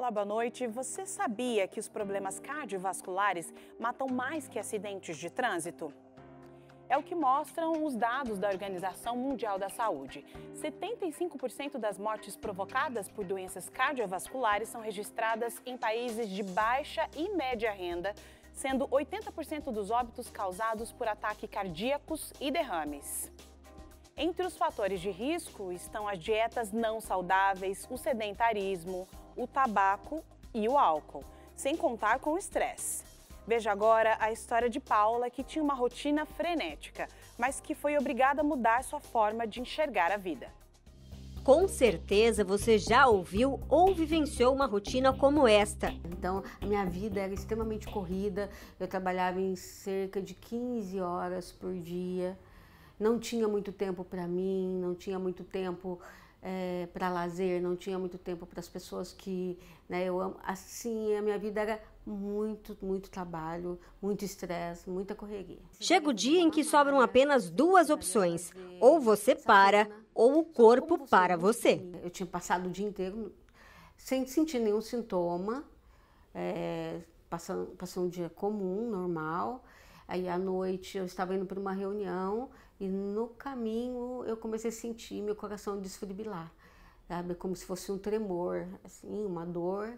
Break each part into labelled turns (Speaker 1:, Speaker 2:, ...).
Speaker 1: Olá, boa noite. Você sabia que os problemas cardiovasculares matam mais que acidentes de trânsito? É o que mostram os dados da Organização Mundial da Saúde. 75% das mortes provocadas por doenças cardiovasculares são registradas em países de baixa e média renda, sendo 80% dos óbitos causados por ataques cardíacos e derrames. Entre os fatores de risco estão as dietas não saudáveis, o sedentarismo, o tabaco e o álcool, sem contar com o estresse. Veja agora a história de Paula, que tinha uma rotina frenética, mas que foi obrigada a mudar sua forma de enxergar a vida.
Speaker 2: Com certeza você já ouviu ou vivenciou uma rotina como esta.
Speaker 3: Então, a minha vida era extremamente corrida, eu trabalhava em cerca de 15 horas por dia, não tinha muito tempo para mim, não tinha muito tempo para lazer, não tinha muito tempo para as pessoas que eu amo. Assim, a minha vida era muito trabalho, muito estresse, muita correria.
Speaker 2: Chega o dia em que sobram apenas duas opções: ou você para, ou o corpo para você.
Speaker 3: Eu tinha passado o dia inteiro sem sentir nenhum sintoma, passando um dia comum, normal. Aí à noite eu estava indo para uma reunião e no caminho eu comecei a sentir meu coração desfibrilar, sabe? Como se fosse um tremor, assim, uma dor.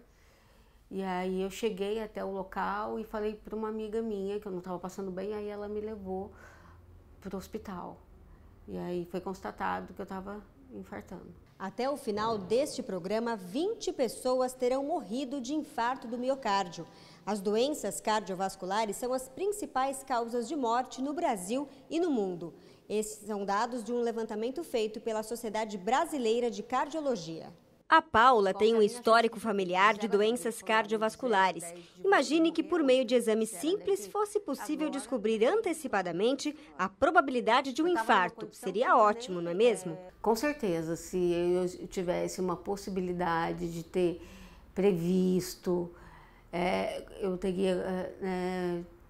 Speaker 3: E aí eu cheguei até o local e falei para uma amiga minha que eu não estava passando bem, aí ela me levou para o hospital. E aí foi constatado que eu estava infartando.
Speaker 2: Até o final deste programa, 20 pessoas terão morrido de infarto do miocárdio. As doenças cardiovasculares são as principais causas de morte no Brasil e no mundo. Esses são dados de um levantamento feito pela Sociedade Brasileira de Cardiologia. A Paula tem um histórico familiar de doenças cardiovasculares. Imagine que por meio de exames simples fosse possível descobrir antecipadamente a probabilidade de um infarto. Seria ótimo, não é mesmo?
Speaker 3: Com certeza, se eu tivesse uma possibilidade de ter previsto, eu teria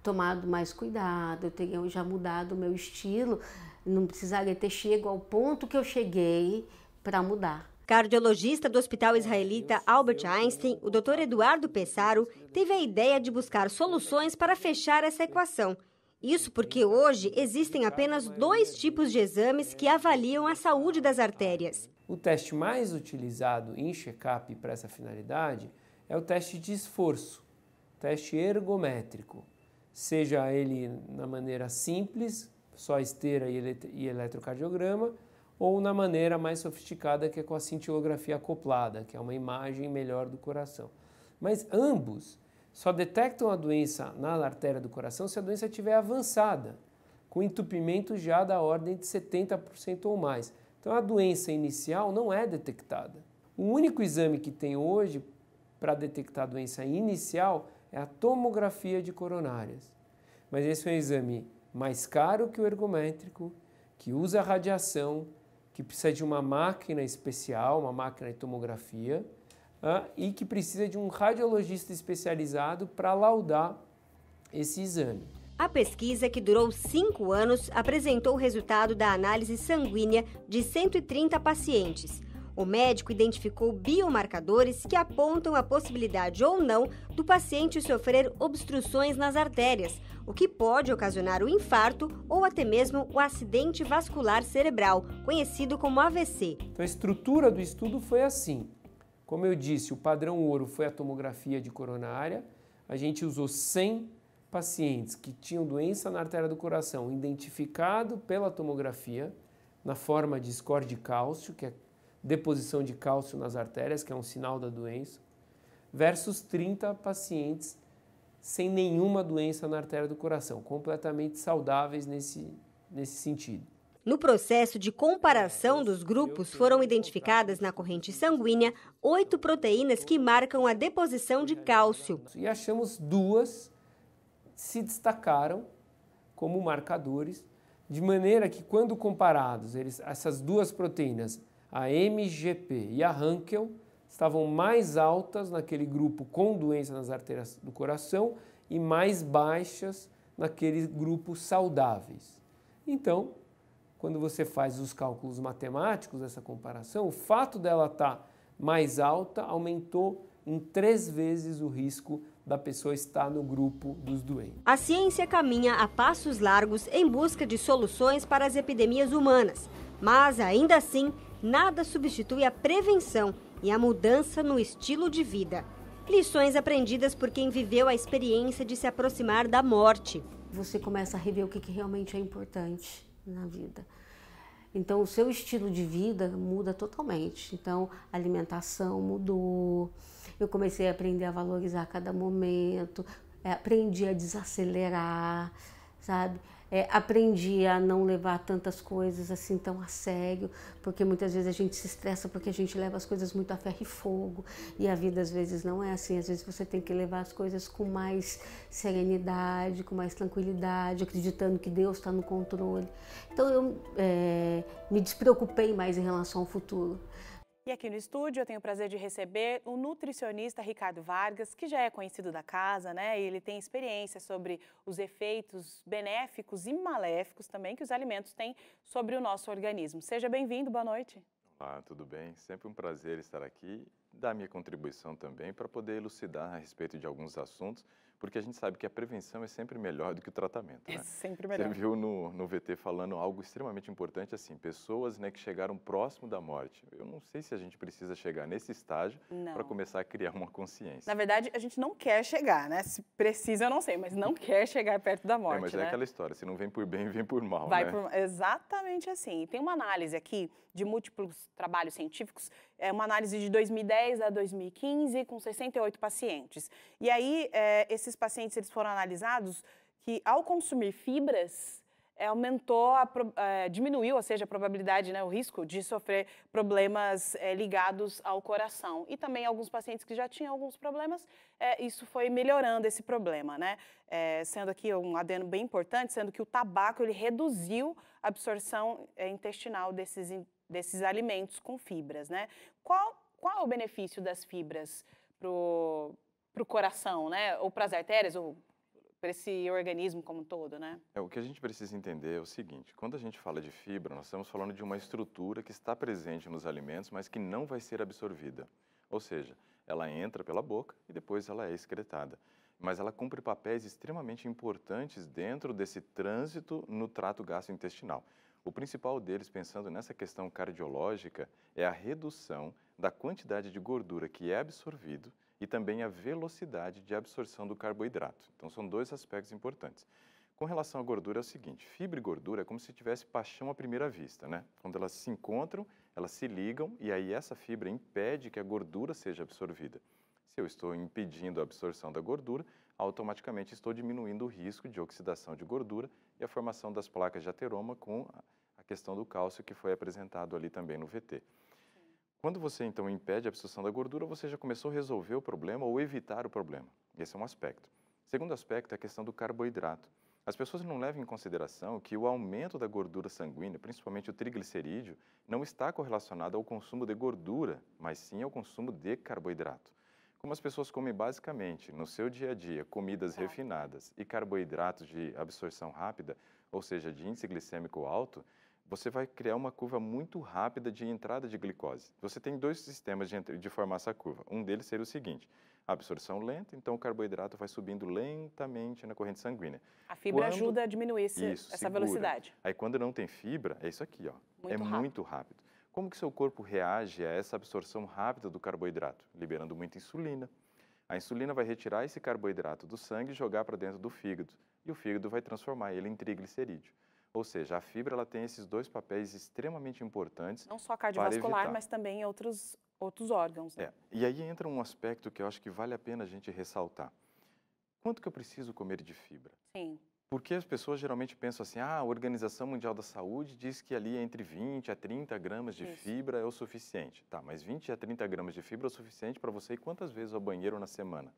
Speaker 3: tomado mais cuidado, eu teria já mudado o meu estilo, não precisaria ter chegado ao ponto que eu cheguei para mudar.
Speaker 2: Cardiologista do Hospital Israelita Albert Einstein, o Dr. Eduardo Pessaro, teve a ideia de buscar soluções para fechar essa equação. Isso porque hoje existem apenas 2 tipos de exames que avaliam a saúde das artérias.
Speaker 4: O teste mais utilizado em check-up para essa finalidade é o teste de esforço, teste ergométrico. Seja ele na maneira simples, só esteira e eletrocardiograma, ou na maneira mais sofisticada, que é com a cintilografia acoplada, que é uma imagem melhor do coração. Mas ambos só detectam a doença na artéria do coração se a doença estiver avançada, com entupimento já da ordem de 70% ou mais. Então a doença inicial não é detectada. O único exame que tem hoje para detectar a doença inicial é a tomografia de coronárias. Mas esse é um exame mais caro que o ergométrico, que usa radiação, que precisa de uma máquina especial, uma máquina de tomografia, e que precisa de um radiologista especializado para laudar esse exame.
Speaker 2: A pesquisa, que durou 5 anos, apresentou o resultado da análise sanguínea de 130 pacientes. O médico identificou biomarcadores que apontam a possibilidade ou não do paciente sofrer obstruções nas artérias, o que pode ocasionar o infarto ou até mesmo o acidente vascular cerebral, conhecido como AVC.
Speaker 4: Então a estrutura do estudo foi assim. Como eu disse, o padrão ouro foi a tomografia de coronária. A gente usou 100 pacientes que tinham doença na artéria do coração, identificado pela tomografia, na forma de score de cálcio, que é deposição de cálcio nas artérias, que é um sinal da doença, versus 30 pacientes sem nenhuma doença na artéria do coração, completamente saudáveis nesse sentido.
Speaker 2: No processo de comparação dos grupos, foram identificadas na corrente sanguínea 8 proteínas que marcam a deposição de cálcio.
Speaker 4: E achamos 2 se destacaram como marcadores, de maneira que quando comparados, essas 2 proteínas, a MGP e a Hankel, estavam mais altas naquele grupo com doença nas artérias do coração e mais baixas naquele grupo saudáveis. Então, quando você faz os cálculos matemáticos dessa comparação, o fato dela estar mais alta aumentou em 3 vezes o risco da pessoa estar no grupo dos doentes.
Speaker 2: A ciência caminha a passos largos em busca de soluções para as epidemias humanas, mas ainda assim, nada substitui a prevenção e a mudança no estilo de vida. Lições aprendidas por quem viveu a experiência de se aproximar da morte.
Speaker 3: Você começa a rever o que realmente é importante na vida. Então, o seu estilo de vida muda totalmente. Então, a alimentação mudou, eu comecei a aprender a valorizar cada momento, aprendi a desacelerar, sabe? Aprendi a não levar tantas coisas assim tão a sério, porque muitas vezes a gente se estressa porque a gente leva as coisas muito a ferro e fogo, e a vida às vezes não é assim, às vezes você tem que levar as coisas com mais serenidade, com mais tranquilidade, acreditando que Deus está no controle. Então eu me despreocupei mais em relação ao futuro.
Speaker 1: E aqui no estúdio eu tenho o prazer de receber o nutricionista Ricardo Vargas, que já é conhecido da casa, né? E ele tem experiência sobre os efeitos benéficos e maléficos também que os alimentos têm sobre o nosso organismo. Seja bem-vindo, boa noite.
Speaker 5: Olá, tudo bem? Sempre um prazer estar aqui, dar minha contribuição também para poder elucidar a respeito de alguns assuntos, porque a gente sabe que a prevenção é sempre melhor do que o tratamento, né?
Speaker 1: É sempre melhor.
Speaker 5: Você viu no VT falando algo extremamente importante, assim, pessoas, né, que chegaram próximo da morte. Eu não sei se a gente precisa chegar nesse estágio para começar a criar uma consciência.
Speaker 1: Na verdade, a gente não quer chegar, né? Se precisa, eu não sei, mas não quer chegar perto da morte,
Speaker 5: mas
Speaker 1: né?
Speaker 5: é aquela história, se não vem por bem, vem por mal,
Speaker 1: Vai
Speaker 5: né?
Speaker 1: Exatamente assim. Tem uma análise aqui de múltiplos trabalhos científicos, uma análise de 2010 a 2015 com 68 pacientes. E aí, esses pacientes eles foram analisados que ao consumir fibras, diminuiu, ou seja, a probabilidade, né, o risco de sofrer problemas ligados ao coração. E também alguns pacientes que já tinham alguns problemas, isso foi melhorando esse problema, né? Sendo aqui um adendo bem importante, sendo que o tabaco ele reduziu a absorção intestinal desses alimentos com fibras, né? Qual é o benefício das fibras pro coração, né? Ou para as artérias, ou para esse organismo como um todo, né?
Speaker 5: O que a gente precisa entender é o seguinte, quando a gente fala de fibra, nós estamos falando de uma estrutura que está presente nos alimentos, mas que não vai ser absorvida. Ou seja, ela entra pela boca e depois ela é excretada. Mas ela cumpre papéis extremamente importantes dentro desse trânsito no trato gastrointestinal. O principal deles, pensando nessa questão cardiológica, é a redução da quantidade de gordura que é absorvido e também a velocidade de absorção do carboidrato. Então, são 2 aspectos importantes. Com relação à gordura, é o seguinte, fibra e gordura é como se tivesse paixão à primeira vista, né? Quando elas se encontram, elas se ligam e aí essa fibra impede que a gordura seja absorvida. Se eu estou impedindo a absorção da gordura, automaticamente estou diminuindo o risco de oxidação de gordura e a formação das placas de ateroma com a questão do cálcio que foi apresentado ali também no VT. Quando você, então, impede a absorção da gordura, você já começou a resolver o problema ou evitar o problema. Esse é um aspecto. Segundo aspecto é a questão do carboidrato. As pessoas não levam em consideração que o aumento da gordura sanguínea, principalmente o triglicerídeo, não está correlacionado ao consumo de gordura, mas sim ao consumo de carboidrato. Como as pessoas comem basicamente, no seu dia a dia, comidas refinadas e carboidratos de absorção rápida, ou seja, de índice glicêmico alto, você vai criar uma curva muito rápida de entrada de glicose. Você tem 2 sistemas de formar essa curva. Um deles seria o seguinte, a absorção lenta, então o carboidrato vai subindo lentamente na corrente sanguínea.
Speaker 1: A fibra ajuda a diminuir essa velocidade.
Speaker 5: Aí quando não tem fibra, é isso aqui, ó. Muito rápido. Como que seu corpo reage a essa absorção rápida do carboidrato? Liberando muita insulina. A insulina vai retirar esse carboidrato do sangue e jogar para dentro do fígado. E o fígado vai transformar ele em triglicerídeo. Ou seja, a fibra ela tem esses 2 papéis extremamente importantes.
Speaker 1: Não só cardiovascular, mas também em outros órgãos. Né?
Speaker 5: E aí entra um aspecto que eu acho que vale a pena a gente ressaltar. Quanto que eu preciso comer de fibra?
Speaker 1: Sim.
Speaker 5: Porque as pessoas geralmente pensam assim, a Organização Mundial da Saúde diz que ali entre 20 a 30 gramas de fibra é o suficiente. Tá, mas 20 a 30 gramas de fibra é o suficiente para você ir quantas vezes ao banheiro na semana?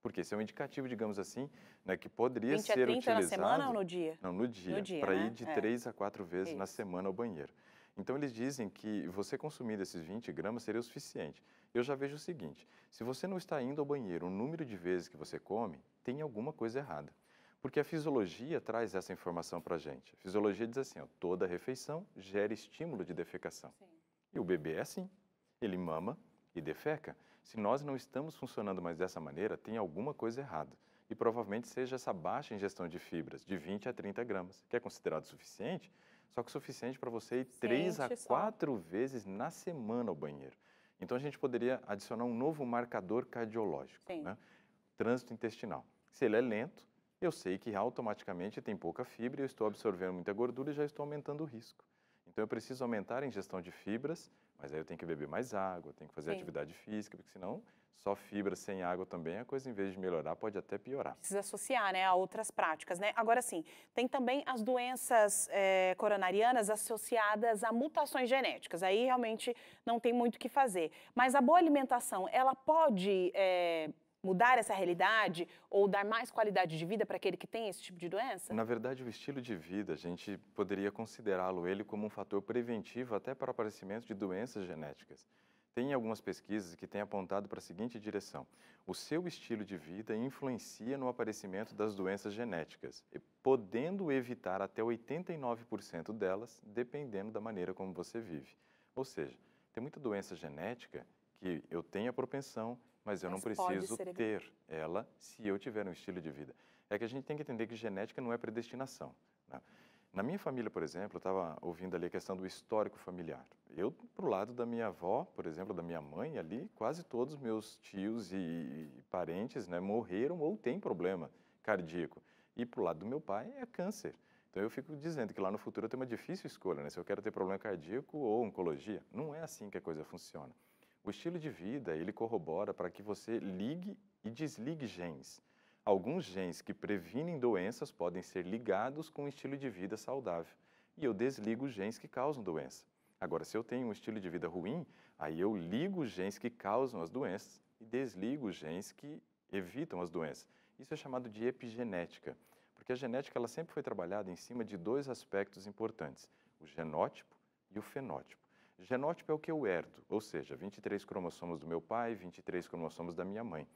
Speaker 5: Porque esse é um indicativo, digamos assim, né, que poderia ser utilizado... 20 a 30 na semana
Speaker 1: ou no dia?
Speaker 5: Não, no dia, para ir de 3 a 4 vezes na semana ao banheiro. Então, eles dizem que você consumindo esses 20 gramas seria o suficiente. Eu já vejo o seguinte, se você não está indo ao banheiro o número de vezes que você come, tem alguma coisa errada. Porque a fisiologia traz essa informação para a gente. A fisiologia diz assim, ó, toda refeição gera estímulo de defecação. Sim. E o bebê é assim, ele mama e defeca. Se nós não estamos funcionando mais dessa maneira, tem alguma coisa errada. E provavelmente seja essa baixa ingestão de fibras, de 20 a 30 gramas, que é considerado suficiente, só que suficiente para você ir 3 a 4 vezes na semana ao banheiro. Então, a gente poderia adicionar um novo marcador cardiológico, né? Trânsito intestinal. Se ele é lento, eu sei que automaticamente tem pouca fibra, eu estou absorvendo muita gordura e já estou aumentando o risco. Então, eu preciso aumentar a ingestão de fibras, mas aí eu tenho que beber mais água, tenho que fazer atividade física, porque senão só fibra sem água também, a coisa, em vez de melhorar, pode até piorar.
Speaker 1: Precisa associar, né, a outras práticas, né? Agora sim, tem também as doenças coronarianas associadas a mutações genéticas. Aí realmente não tem muito o que fazer. Mas a boa alimentação, ela pode mudar essa realidade ou dar mais qualidade de vida para aquele que tem esse tipo de doença?
Speaker 5: Na verdade, o estilo de vida, a gente poderia considerá-lo ele como um fator preventivo até para o aparecimento de doenças genéticas. Tem algumas pesquisas que têm apontado para a seguinte direção: o seu estilo de vida influencia no aparecimento das doenças genéticas, podendo evitar até 89% delas, dependendo da maneira como você vive. Ou seja, tem muita doença genética que eu tenho a propensão, mas eu não preciso ter ela se eu tiver um estilo de vida. É que a gente tem que entender que genética não é predestinação, né? Na minha família, por exemplo, eu estava ouvindo ali a questão do histórico familiar. Eu, pro lado da minha avó, por exemplo, da minha mãe ali, quase todos os meus tios e parentes, né, morreram ou têm problema cardíaco. E pro lado do meu pai é câncer. Então eu fico dizendo que lá no futuro eu tenho uma difícil escolha, né, se eu quero ter problema cardíaco ou oncologia. Não é assim que a coisa funciona. O estilo de vida, ele corrobora para que você ligue e desligue genes. Alguns genes que previnem doenças podem ser ligados com um estilo de vida saudável. E eu desligo os genes que causam doença. Agora, se eu tenho um estilo de vida ruim, aí eu ligo os genes que causam as doenças e desligo os genes que evitam as doenças. Isso é chamado de epigenética, porque a genética ela sempre foi trabalhada em cima de dois aspectos importantes, o genótipo e o fenótipo. O genótipo é o que eu herdo, ou seja, 23 cromossomos do meu pai, 23 cromossomos da minha mãe.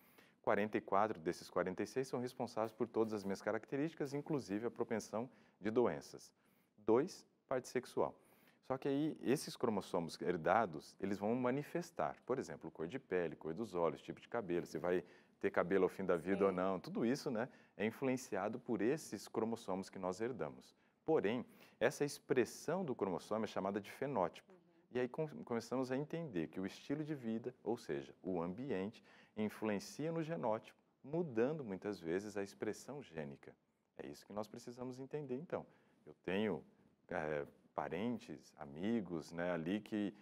Speaker 5: 44 desses 46 são responsáveis por todas as minhas características, inclusive a propensão de doenças. 2, parte sexual. Só que aí, esses cromossomos herdados, eles vão manifestar, por exemplo, cor de pele, cor dos olhos, tipo de cabelo, se vai ter cabelo ao fim da vida ou não, tudo isso, né, é influenciado por esses cromossomos que nós herdamos. Porém, essa expressão do cromossomo é chamada de fenótipo. E aí começamos a entender que o estilo de vida, ou seja, o ambiente, influencia no genótipo, mudando muitas vezes a expressão gênica. É isso que nós precisamos entender, então. Eu tenho parentes, amigos, né, ali que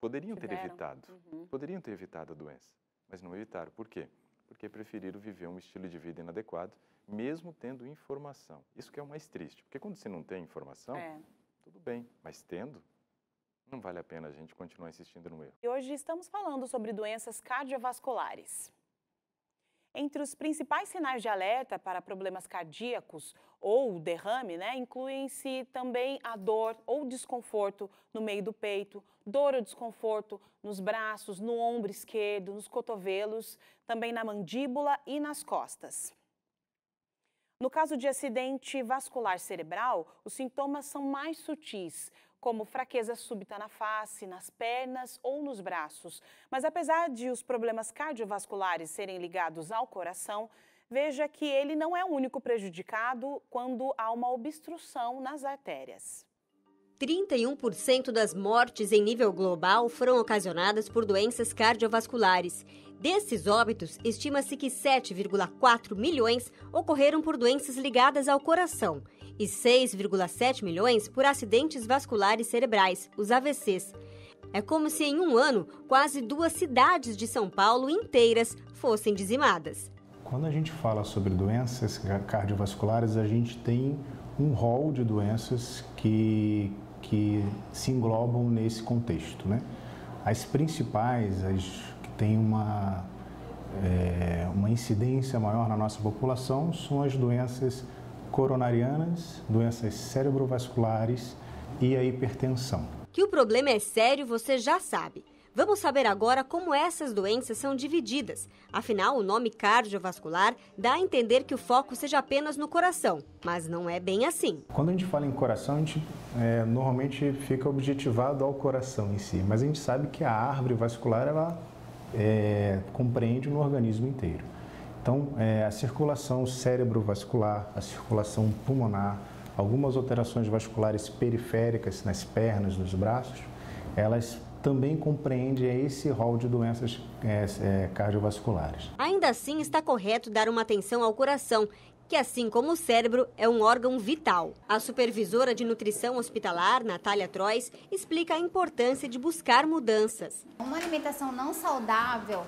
Speaker 5: poderiam ter evitado a doença, mas não evitaram. Por quê? Porque preferiram viver um estilo de vida inadequado, mesmo tendo informação. Isso que é o mais triste, porque quando você não tem informação, tudo bem, mas tendo, não vale a pena a gente continuar insistindo no erro.
Speaker 1: E hoje estamos falando sobre doenças cardiovasculares. Entre os principais sinais de alerta para problemas cardíacos ou derrame, né, incluem-se também a dor ou desconforto no meio do peito, dor ou desconforto nos braços, no ombro esquerdo, nos cotovelos, também na mandíbula e nas costas. No caso de acidente vascular cerebral, os sintomas são mais sutis, como fraqueza súbita na face, nas pernas ou nos braços. Mas apesar de os problemas cardiovasculares serem ligados ao coração, veja que ele não é o único prejudicado quando há uma obstrução nas artérias.
Speaker 2: 31% das mortes em nível global foram ocasionadas por doenças cardiovasculares. Desses óbitos, estima-se que 7,4 milhões ocorreram por doenças ligadas ao coração e 6,7 milhões por acidentes vasculares cerebrais, os AVCs. É como se em um ano, quase 2 cidades de São Paulo inteiras fossem dizimadas.
Speaker 6: Quando a gente fala sobre doenças cardiovasculares, a gente tem um rol de doenças que se englobam nesse contexto, né? As principais, as que têm uma incidência maior na nossa população, são as doenças coronarianas, doenças cerebrovasculares e a hipertensão.
Speaker 2: Que o problema é sério, você já sabe. Vamos saber agora como essas doenças são divididas. Afinal, o nome cardiovascular dá a entender que o foco seja apenas no coração, mas não é bem assim.
Speaker 6: Quando a gente fala em coração, a gente normalmente fica objetivado ao coração em si, mas a gente sabe que a árvore vascular ela compreende no organismo inteiro. Então, a circulação cerebrovascular, a circulação pulmonar, algumas alterações vasculares periféricas nas pernas, nos braços, elas também compreendem esse rol de doenças cardiovasculares.
Speaker 2: Ainda assim, está correto dar uma atenção ao coração, que, assim como o cérebro, é um órgão vital. A supervisora de nutrição hospitalar, Natália Trois, explica a importância de buscar mudanças.
Speaker 7: Uma alimentação não saudável,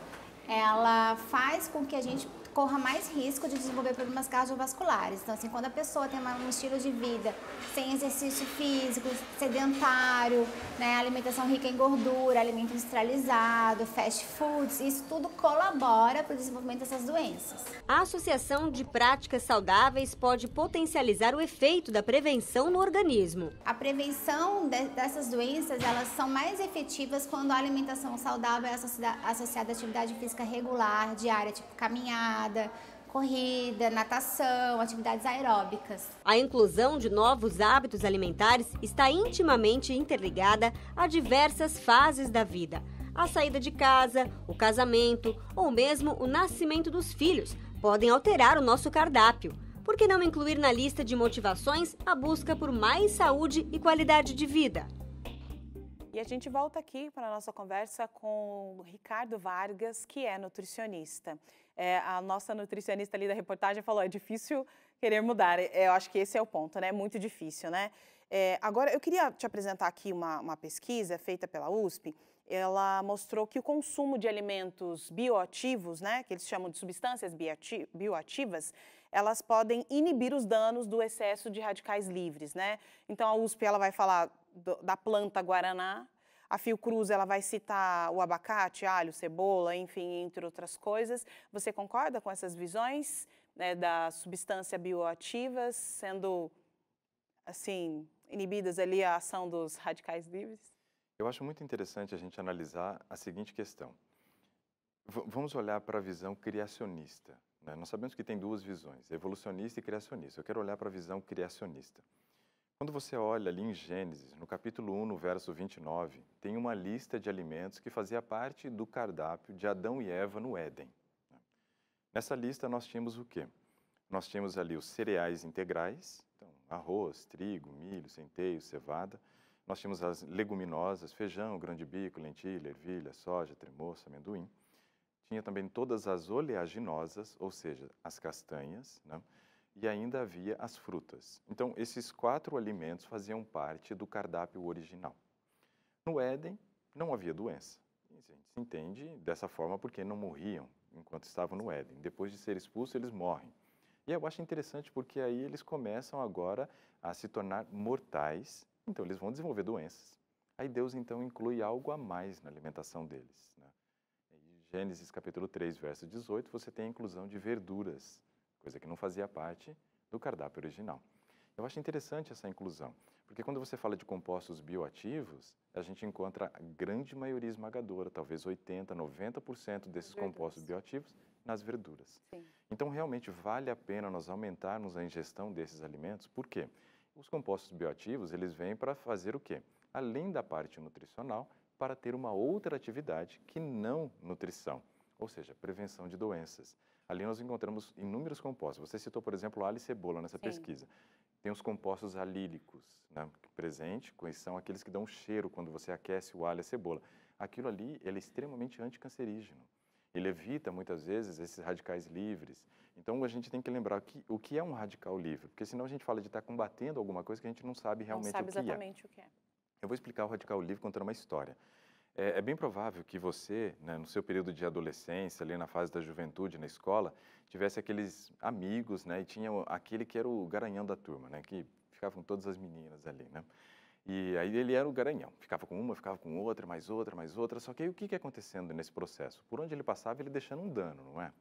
Speaker 7: ela faz com que a gente corra mais risco de desenvolver problemas cardiovasculares. Então, assim, quando a pessoa tem um estilo de vida sem exercício físico, sedentário, né, alimentação rica em gordura, alimento industrializado, fast foods, isso tudo colabora para o desenvolvimento dessas doenças.
Speaker 2: A associação de práticas saudáveis pode potencializar o efeito da prevenção no organismo.
Speaker 7: A prevenção dessas doenças, elas são mais efetivas quando a alimentação saudável é associada à atividade física regular, diária, tipo caminhada, corrida, natação, atividades aeróbicas.
Speaker 2: A inclusão de novos hábitos alimentares está intimamente interligada a diversas fases da vida. A saída de casa, o casamento ou mesmo o nascimento dos filhos podem alterar o nosso cardápio. Por que não incluir na lista de motivações a busca por mais saúde e qualidade de vida?
Speaker 1: E a gente volta aqui para a nossa conversa com o Ricardo Vargas, que é nutricionista. A nossa nutricionista ali da reportagem falou, é difícil querer mudar. Eu acho que esse é o ponto, né? Muito difícil, né? Agora, eu queria te apresentar aqui uma pesquisa feita pela USP. Ela mostrou que o consumo de alimentos bioativos, né, que eles chamam de substâncias bioativas, elas podem inibir os danos do excesso de radicais livres, né? Então, a USP ela vai falar da planta guaraná, a Fiocruz ela vai citar o abacate, alho, cebola, enfim, entre outras coisas. Você concorda com essas visões, né, das substâncias bioativas sendo, assim, inibidas ali a ação dos radicais livres?
Speaker 5: Eu acho muito interessante a gente analisar a seguinte questão. Vamos olhar para a visão criacionista, né? Nós sabemos que tem duas visões, evolucionista e criacionista. Eu quero olhar para a visão criacionista. Quando você olha ali em Gênesis, no capítulo 1, no verso 29, tem uma lista de alimentos que fazia parte do cardápio de Adão e Eva no Éden. Nessa lista nós tínhamos o quê? Nós tínhamos ali os cereais integrais, então, arroz, trigo, milho, centeio, cevada. Nós tínhamos as leguminosas, feijão, grão de bico, lentilha, ervilha, soja, tremoço, amendoim. Tinha também todas as oleaginosas, ou seja, as castanhas, né? E ainda havia as frutas. Então, esses 4 alimentos faziam parte do cardápio original. No Éden, não havia doença. A gente se entende dessa forma porque não morriam enquanto estavam no Éden. Depois de ser expulsos, eles morrem. E eu acho interessante porque aí eles começam agora a se tornar mortais, então eles vão desenvolver doenças. Aí Deus, então, inclui algo a mais na alimentação deles, né? Em Gênesis capítulo 3, verso 18, você tem a inclusão de verduras, coisa que não fazia parte do cardápio original. Eu acho interessante essa inclusão, porque quando você fala de compostos bioativos, a gente encontra a grande maioria esmagadora, talvez 80%, 90% desses compostos bioativos nas verduras. Sim. Então, realmente, vale a pena nós aumentarmos a ingestão desses alimentos, por quê? Os compostos bioativos, eles vêm para fazer o quê? Além da parte nutricional, para ter uma outra atividade que não nutrição, ou seja, prevenção de doenças. Ali nós encontramos inúmeros compostos. Você citou, por exemplo, alho e cebola nessa pesquisa. Tem os compostos alílicos, né, presente, que são aqueles que dão cheiro quando você aquece o alho e a cebola. Aquilo ali, ele é extremamente anticancerígeno. Ele evita, muitas vezes, esses radicais livres. Então, a gente tem que lembrar o que é um radical livre, porque senão a gente fala de estar combatendo alguma coisa que a gente não sabe realmente o que é.
Speaker 1: Não sabe exatamente o que é.
Speaker 5: Eu vou explicar o radical livre contando uma história. É bem provável que você, né, no seu período de adolescência, ali na fase da juventude, na escola, tivesse aqueles amigos, né, e tinha aquele que era o garanhão da turma, né, que ficavam todas as meninas ali, né. E aí ele era o garanhão, ficava com uma, ficava com outra, mais outra, só que aí o que ia acontecendo nesse processo? Por onde ele passava, ele deixando um dano, não é?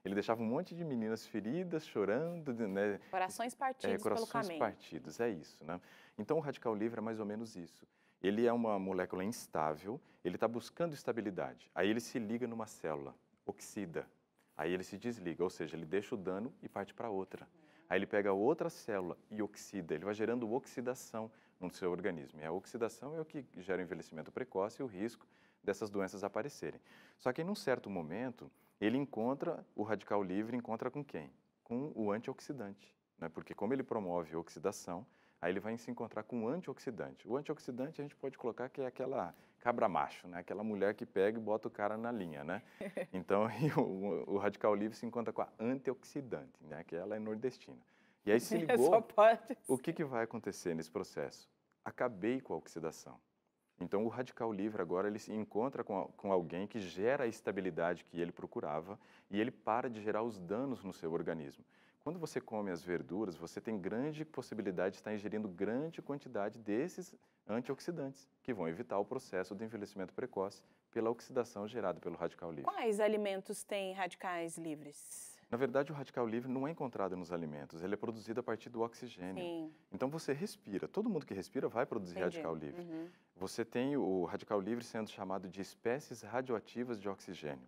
Speaker 5: Ele deixava um monte de meninas feridas, chorando, né?
Speaker 1: Corações partidos pelo caminho.
Speaker 5: Corações partidos, é isso, né? Então o radical livre é mais ou menos isso. Ele é uma molécula instável, ele está buscando estabilidade. Aí ele se liga numa célula, oxida. Aí ele se desliga, ou seja, ele deixa o dano e parte para outra. Aí ele pega outra célula e oxida. Ele vai gerando oxidação no seu organismo. E a oxidação é o que gera o envelhecimento precoce e o risco dessas doenças aparecerem. Só que em um certo momento, o radical livre encontra com quem? Com o antioxidante, né? Porque como ele promove a oxidação, aí ele vai se encontrar com o antioxidante. O antioxidante a gente pode colocar que é aquela cabra macho, né? Aquela mulher que pega e bota o cara na linha, né? Então o radical livre se encontra com a antioxidante, né? Que ela é nordestina. E aí se ligou, o que vai acontecer nesse processo? Acabei com a oxidação. Então, o radical livre agora ele se encontra com alguém que gera a estabilidade que ele procurava e ele para de gerar os danos no seu organismo. Quando você come as verduras, você tem grande possibilidade de estar ingerindo grande quantidade desses antioxidantes, que vão evitar o processo do envelhecimento precoce pela oxidação gerada pelo radical livre.
Speaker 1: Quais alimentos têm radicais livres?
Speaker 5: Na verdade, o radical livre não é encontrado nos alimentos, ele é produzido a partir do oxigênio.
Speaker 1: Sim.
Speaker 5: Então, você respira, todo mundo que respira vai produzir radical livre. Você tem o radical livre sendo chamado de espécies radioativas de oxigênio.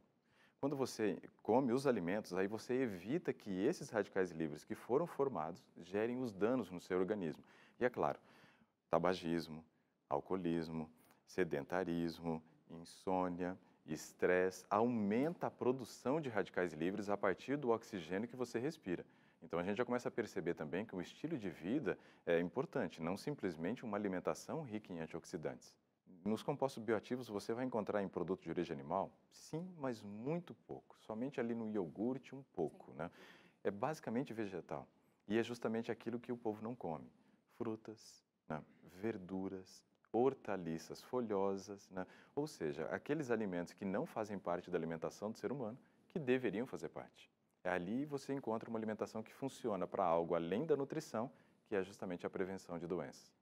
Speaker 5: Quando você come os alimentos, aí você evita que esses radicais livres que foram formados gerem os danos no seu organismo. E é claro, tabagismo, alcoolismo, sedentarismo, insônia, estresse, aumenta a produção de radicais livres a partir do oxigênio que você respira. Então a gente já começa a perceber também que o estilo de vida é importante, não simplesmente uma alimentação rica em antioxidantes. Nos compostos bioativos você vai encontrar em produto de origem animal? Sim, mas muito pouco. Somente ali no iogurte um pouco, né? É basicamente vegetal. E é justamente aquilo que o povo não come. Frutas, né? Verduras, hortaliças folhosas, né? Ou seja, aqueles alimentos que não fazem parte da alimentação do ser humano, que deveriam fazer parte. Ali você encontra uma alimentação que funciona para algo além da nutrição, que é justamente a prevenção de doenças.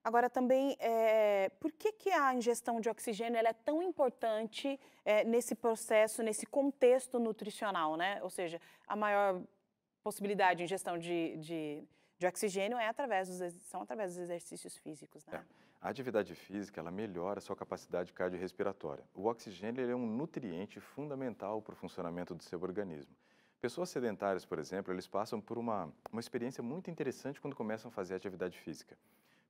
Speaker 1: Agora, também, por que a ingestão de oxigênio ela é tão importante nesse processo, nesse contexto nutricional, né? Ou seja, a maior possibilidade de ingestão de oxigênio são através dos exercícios físicos, né?
Speaker 5: A atividade física, ela melhora a sua capacidade cardiorrespiratória. O oxigênio ele é um nutriente fundamental para o funcionamento do seu organismo. Pessoas sedentárias, por exemplo, eles passam por uma experiência muito interessante quando começam a fazer atividade física.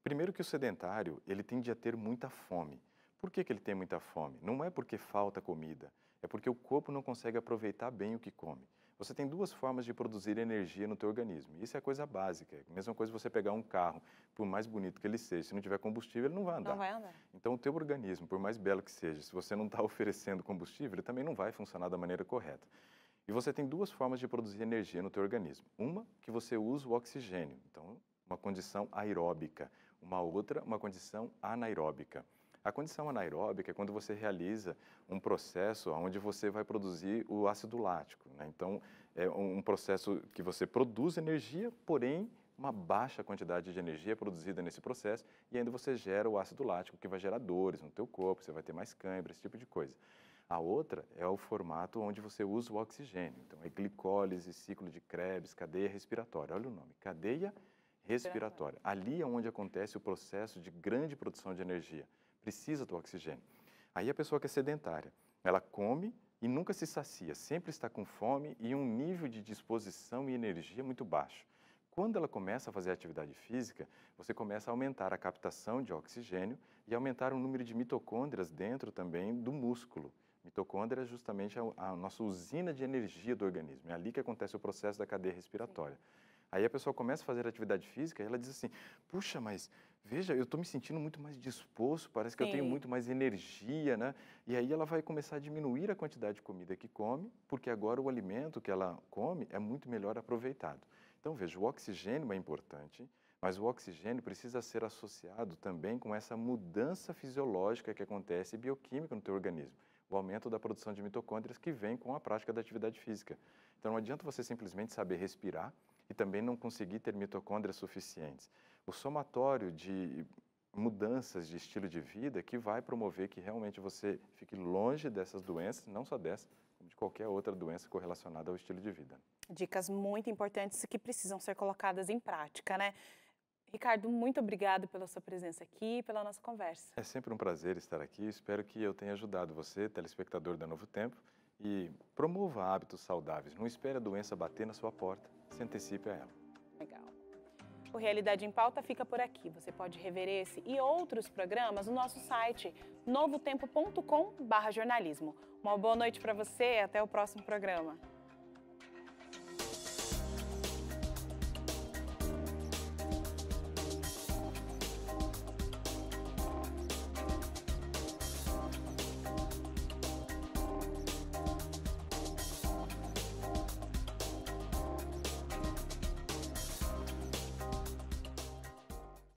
Speaker 5: Primeiro que o sedentário, ele tende a ter muita fome. Por que ele tem muita fome? Não é porque falta comida, é porque o corpo não consegue aproveitar bem o que come. Você tem duas formas de produzir energia no teu organismo. Isso é coisa básica. É a mesma coisa você pegar um carro, por mais bonito que ele seja, se não tiver combustível, ele não vai andar.
Speaker 1: Não vai andar.
Speaker 5: Então, o teu organismo, por mais belo que seja, se você não está oferecendo combustível, ele também não vai funcionar da maneira correta. E você tem duas formas de produzir energia no teu organismo. Uma, que você usa o oxigênio. Então, uma condição aeróbica. Uma outra, uma condição anaeróbica. A condição anaeróbica é quando você realiza um processo onde você vai produzir o ácido lático, né? Então, é um processo que você produz energia, porém, uma baixa quantidade de energia é produzida nesse processo e ainda você gera o ácido lático, que vai gerar dores no teu corpo, você vai ter mais cãibra, esse tipo de coisa. A outra é o formato onde você usa o oxigênio. Então, é glicólise, ciclo de Krebs, cadeia respiratória. Olha o nome, cadeia respiratória. Ali é onde acontece o processo de grande produção de energia. Precisa do oxigênio. Aí a pessoa que é sedentária, ela come e nunca se sacia, sempre está com fome e um nível de disposição e energia muito baixo. Quando ela começa a fazer atividade física, você começa a aumentar a captação de oxigênio e aumentar o número de mitocôndrias dentro também do músculo. Mitocôndria é justamente a nossa usina de energia do organismo. É ali que acontece o processo da cadeia respiratória. Aí a pessoa começa a fazer atividade física e ela diz assim, puxa, mas veja, eu estou me sentindo muito mais disposto, parece que eu tenho muito mais energia, né? E aí ela vai começar a diminuir a quantidade de comida que come, porque agora o alimento que ela come é muito melhor aproveitado. Então, veja, o oxigênio é importante, mas o oxigênio precisa ser associado também com essa mudança fisiológica que acontece bioquímica no teu organismo. O aumento da produção de mitocôndrias que vem com a prática da atividade física. Então, não adianta você simplesmente saber respirar e também não conseguir ter mitocôndrias suficientes. O somatório de mudanças de estilo de vida que vai promover que realmente você fique longe dessas doenças, não só dessa, como de qualquer outra doença correlacionada ao estilo de vida.
Speaker 1: Dicas muito importantes que precisam ser colocadas em prática, né? Ricardo, muito obrigado pela sua presença aqui e pela nossa conversa.
Speaker 5: É sempre um prazer estar aqui. Espero que eu tenha ajudado você, telespectador da Novo Tempo, e promova hábitos saudáveis. Não espere a doença bater na sua porta, se antecipe a ela.
Speaker 1: Legal. O Realidade em Pauta fica por aqui. Você pode rever esse e outros programas no nosso site novotempo.com/jornalismo. Uma boa noite para você e até o próximo programa.